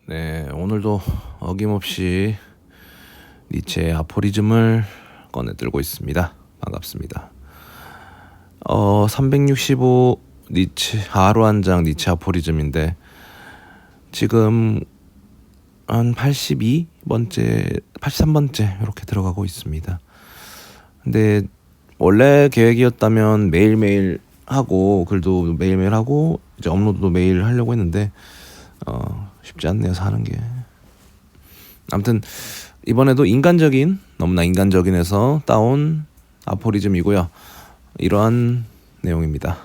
네, 오늘도 어김없이 니체의 아포리즘을 꺼내들고 있습니다. 반갑습니다. 365 니체 하루 한 장 니체 아포리즘인데 지금 한 82번째, 83번째 이렇게 들어가고 있습니다. 근데 원래 계획이었다면 매일매일 하고 글도 매일매일 하고 이제 업로드도 매일 하려고 했는데 쉽지 않네요, 사는 게. 아무튼 이번에도 너무나 인간적인에서 따온 아포리즘이고요. 이러한 내용입니다.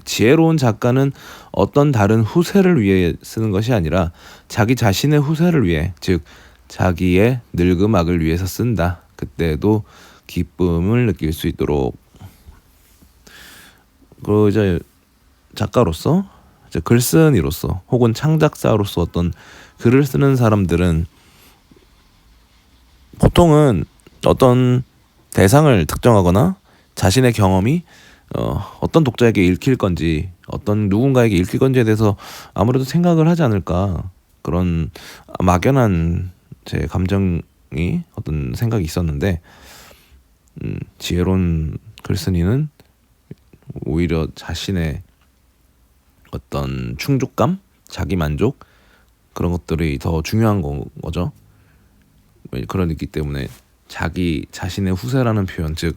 지혜로운 작가는 어떤 다른 후세를 위해 쓰는 것이 아니라 자기 자신의 후세를 위해, 즉 자기의 늙음악을 위해서 쓴다. 그때도 기쁨을 느낄 수 있도록. 그 이제 작가로서, 이제 글쓴이로서 혹은 창작자로서 어떤 글을 쓰는 사람들은 보통은 어떤 대상을 특정하거나 자신의 경험이 어떤 독자에게 읽힐 건지, 어떤 누군가에게 읽힐 건지에 대해서 아무래도 생각을 하지 않을까, 그런 막연한 제 감정이, 어떤 생각이 있었는데, 지혜로운 글쓴이는 오히려 자신의 어떤 충족감, 자기 만족, 그런 것들이 더 중요한 거죠. 그러기 때문에 자기 자신의 후세라는 표현, 즉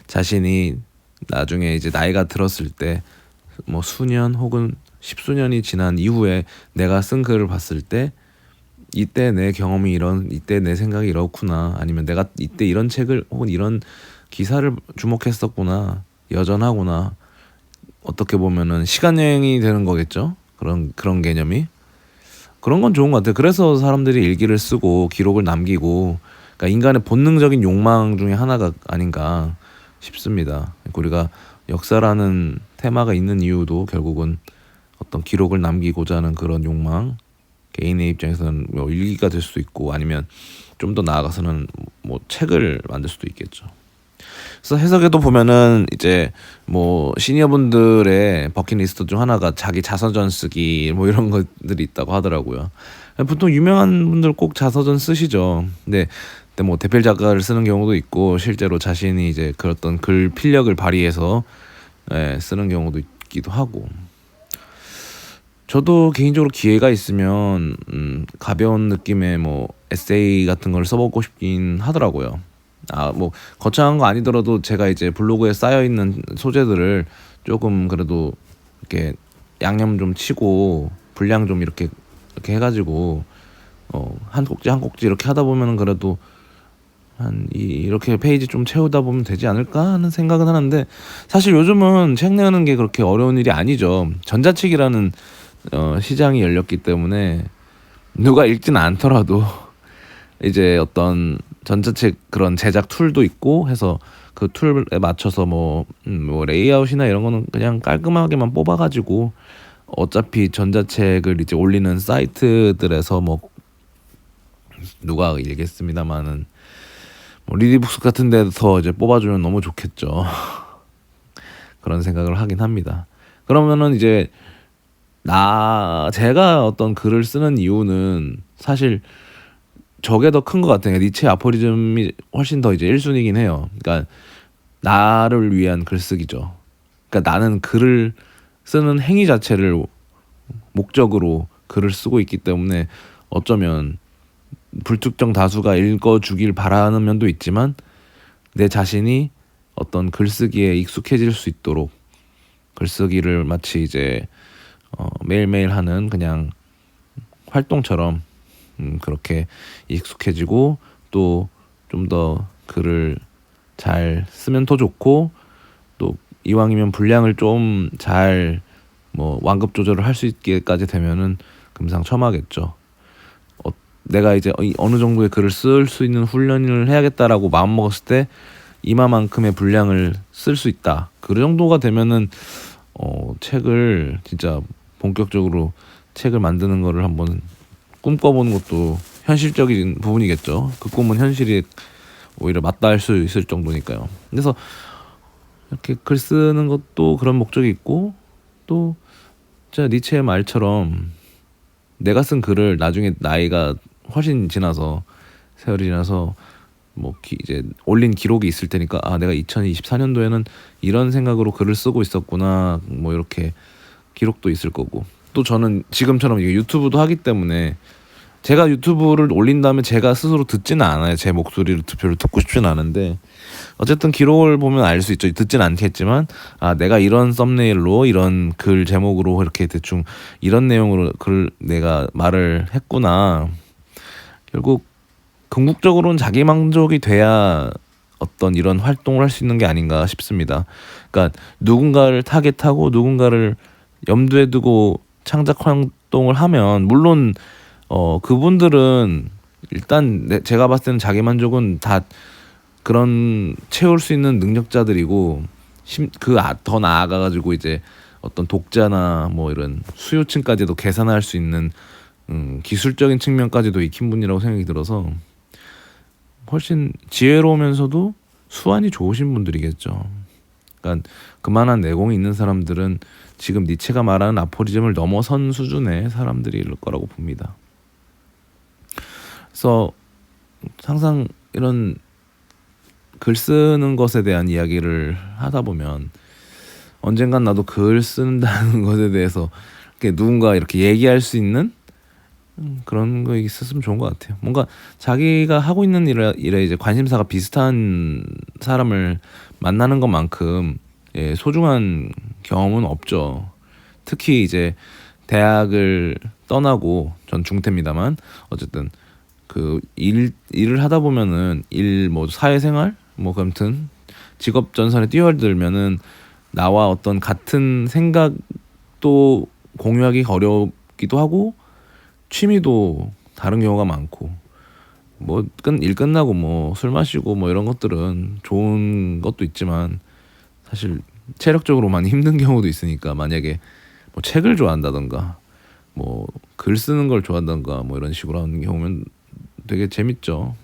자신이 나중에 이제 나이가 들었을 때, 뭐 수년 혹은 십수년이 지난 이후에 내가 쓴 글을 봤을 때, 이때 내 경험이 이때 내 생각이 이렇구나, 아니면 내가 이때 이런 책을 혹은 이런 기사를 주목했었구나, 여전하구나, 어떻게 보면은 시간 여행이 되는 거겠죠. 그런 개념이. 그런 건 좋은 것 같아요. 그래서 사람들이 일기를 쓰고 기록을 남기고, 그러니까 인간의 본능적인 욕망 중에 하나가 아닌가 싶습니다. 우리가 역사라는 테마가 있는 이유도 결국은 어떤 기록을 남기고자 하는 그런 욕망, 개인의 입장에서는 뭐 일기가 될 수도 있고, 아니면 좀 더 나아가서는 뭐 책을 만들 수도 있겠죠. 그래서 해석에도 보면은 이제 뭐 시니어분들의 버킷리스트 중 하나가 자기 자서전 쓰기, 뭐 이런 것들이 있다고 하더라고요. 보통 유명한 분들 꼭 자서전 쓰시죠. 근데 뭐 대필 작가를 쓰는 경우도 있고, 실제로 자신이 이제 그랬던 글 필력을 발휘해서 쓰는 경우도 있기도 하고. 저도 개인적으로 기회가 있으면 가벼운 느낌의 뭐 에세이 같은 걸 써보고 싶긴 하더라고요. 뭐 거창한 거 아니더라도 제가 이제 블로그에 쌓여 있는 소재들을 조금 그래도 이렇게 양념 좀 치고 분량 좀 이렇게 해가지고 한 꼭지 한 꼭지 이렇게 하다 보면은 그래도 이렇게 페이지 좀 채우다 보면 되지 않을까 하는 생각은 하는데, 사실 요즘은 책 내는 게 그렇게 어려운 일이 아니죠. 전자책이라는 시장이 열렸기 때문에 누가 읽지는 않더라도 이제 어떤 전자책 그런 제작 툴도 있고 해서 그 툴에 맞춰서 뭐 레이아웃이나 이런 거는 그냥 깔끔하게만 뽑아가지고, 어차피 전자책을 이제 올리는 사이트들에서 뭐 누가 읽겠습니다만은 뭐 리디북스 같은 데서 이제 뽑아주면 너무 좋겠죠. 그런 생각을 하긴 합니다. 그러면은 이제 제가 어떤 글을 쓰는 이유는 사실 저게 더 큰 것 같아요. 니체 아포리즘이 훨씬 더 이제 1순위긴 해요. 그러니까 나를 위한 글쓰기죠. 그러니까 나는 글을 쓰는 행위 자체를 목적으로 글을 쓰고 있기 때문에 어쩌면 불특정 다수가 읽어주길 바라는 면도 있지만, 내 자신이 어떤 글쓰기에 익숙해질 수 있도록, 글쓰기를 마치 이제 매일매일 하는 그냥 활동처럼 그렇게 익숙해지고, 또 좀 더 글을 잘 쓰면 더 좋고, 또 이왕이면 분량을 좀 잘 뭐 완급 조절을 할 수 있게까지 되면은 금상첨화겠죠. 내가 이제 어느 정도의 글을 쓸 수 있는 훈련을 해야겠다라고 마음 먹었을 때 이마만큼의 분량을 쓸 수 있다. 그 정도가 되면은 책을 진짜 본격적으로 책을 만드는 거를 한번 꿈꿔보는 것도 현실적인 부분이겠죠. 그 꿈은 현실이 오히려 맞다 할 수 있을 정도니까요. 그래서 이렇게 글 쓰는 것도 그런 목적이 있고, 또 진짜 니체의 말처럼 내가 쓴 글을 나중에 나이가 훨씬 지나서 세월이 지나서 뭐 이제 올린 기록이 있을 테니까 내가 2024년도에는 이런 생각으로 글을 쓰고 있었구나 뭐 이렇게 기록도 있을 거고 또 저는 지금처럼 이게 유튜브도 하기 때문에 제가 유튜브를 올린 다음에 제가 스스로 듣지는 않아요. 제 목소리를 별로 듣고 싶지는 않은데 어쨌든 기록을 보면 알 수 있죠. 듣진 않겠지만 내가 이런 썸네일로 이런 글 제목으로 이렇게 대충 이런 내용으로 글 내가 말을 했구나. 결국 궁극적으로는 자기 만족이 돼야 어떤 이런 활동을 할 수 있는 게 아닌가 싶습니다. 그러니까 누군가를 타겟하고 누군가를 염두에 두고 창작 활동을 하면 물론 그분들은 일단 제가 봤을 때는 자기 만족은 다 그런 채울 수 있는 능력자들이고 더 나아가가지고 이제 어떤 독자나 뭐 이런 수요층까지도 계산할 수 있는 기술적인 측면까지도 익힌 분이라고 생각이 들어서 훨씬 지혜로우면서도 수완이 좋으신 분들이겠죠. 그러니까 그만한 내공이 있는 사람들은 지금 니체가 말하는 아포리즘을 넘어선 수준의 사람들일 거라고 봅니다. 그래서 항상 이런 글 쓰는 것에 대한 이야기를 하다 보면 언젠간 나도 글 쓴다는 것에 대해서 이렇게 누군가 이렇게 얘기할 수 있는 그런 거 있었으면 좋은 것 같아요. 뭔가 자기가 하고 있는 일에 이제 관심사가 비슷한 사람을 만나는 것만큼 소중한 경험은 없죠. 특히 이제 대학을 떠나고 전 중퇴입니다만 어쨌든 그 일을 하다 보면은 뭐 사회생활 뭐 아무튼 직업 전선에 뛰어들면은 나와 어떤 같은 생각도 공유하기 어렵기도 하고 취미도 다른 경우가 많고 뭐 일 끝나고 뭐 술 마시고 뭐 이런 것들은 좋은 것도 있지만 사실 체력적으로 많이 힘든 경우도 있으니까 만약에 뭐 책을 좋아한다던가 뭐 글 쓰는 걸 좋아한다던가 뭐 이런 식으로 하는 경우면 되게 재밌죠.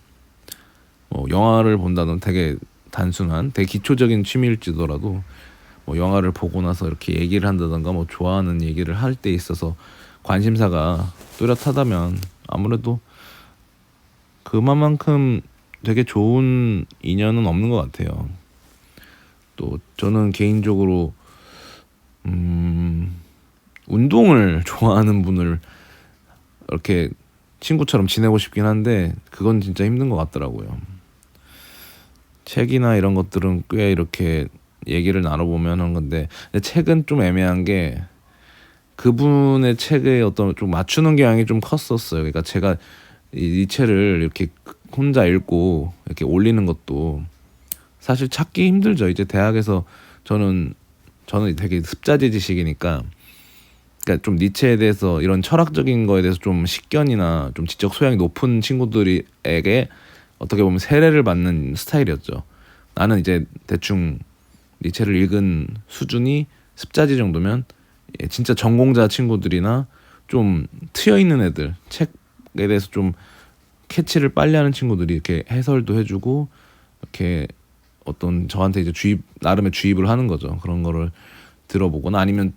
뭐 영화를 본다는 되게 단순한 되게 기초적인 취미일지더라도 뭐 영화를 보고 나서 이렇게 얘기를 한다던가 뭐 좋아하는 얘기를 할 때 있어서 관심사가 뚜렷하다면 아무래도 그만큼 되게 좋은 인연은 없는 것 같아요. 또 저는 개인적으로 운동을 좋아하는 분을 이렇게 친구처럼 지내고 싶긴 한데 그건 진짜 힘든 것 같더라고요. 책이나 이런 것들은 꽤 이렇게 얘기를 나눠보면 하는 건데 근데 책은 좀 애매한 게 그분의 책에 어떤 좀 맞추는 경향이 좀 컸었어요. 그러니까 제가 이 책을 이렇게 혼자 읽고 이렇게 올리는 것도 사실 찾기 힘들죠. 이제 대학에서 저는 되게 습자지 지식이니까 그러니까 좀 니체에 대해서 이런 철학적인 거에 대해서 좀 식견이나 좀 지적 소양이 높은 친구들에게 어떻게 보면 세례를 받는 스타일이었죠. 나는 이제 대충 니체를 읽은 수준이 습자지 정도면 진짜 전공자 친구들이나 좀 트여 있는 애들 책에 대해서 좀 캐치를 빨리 하는 친구들이 이렇게 해설도 해주고 이렇게 어떤 저한테 이제 나름의 주입을 하는 거죠. 그런 거를 들어보거나 아니면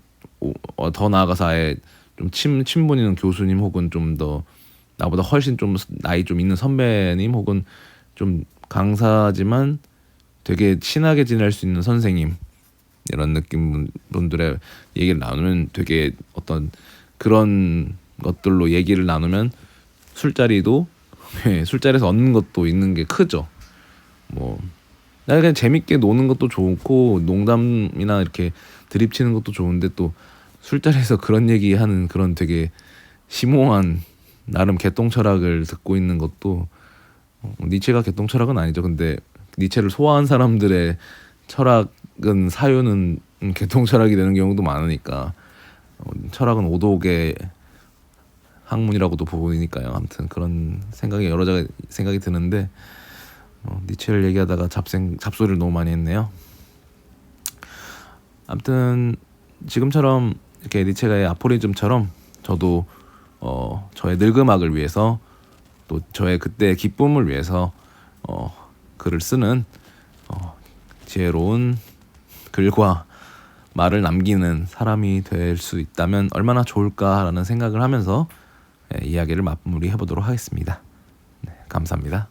더 나아가서 아예 좀 친분 있는 교수님 혹은 좀 더 나보다 훨씬 좀 나이 좀 있는 선배님 혹은 좀 강사지만 되게 친하게 지낼 수 있는 선생님 이런 느낌 분들의 얘기를 나누면 되게 어떤 그런 것들로 얘기를 나누면 술자리에서 얻는 것도 있는 게 크죠. 뭐 그냥 재밌게 노는 것도 좋고 농담이나 이렇게 드립치는 것도 좋은데 또 술자리에서 그런 얘기하는 그런 되게 심오한 나름 개똥철학을 듣고 있는 것도 니체가 개똥철학은 아니죠. 근데 니체를 소화한 사람들의 철학은 사유는 개똥철학이 되는 경우도 많으니까 철학은 오독의 학문이라고도 보이니까요. 아무튼 그런 여러 생각이 드는데 니체를 얘기하다가 잡소리를 너무 많이 했네요. 아무튼 지금처럼 이렇게 니체가의 아포리즘처럼 저도 저의 늙음악을 위해서 또 저의 그때의 기쁨을 위해서 글을 쓰는 지혜로운 글과 말을 남기는 사람이 될 수 있다면 얼마나 좋을까라는 생각을 하면서 이야기를 마무리해 보도록 하겠습니다. 네, 감사합니다.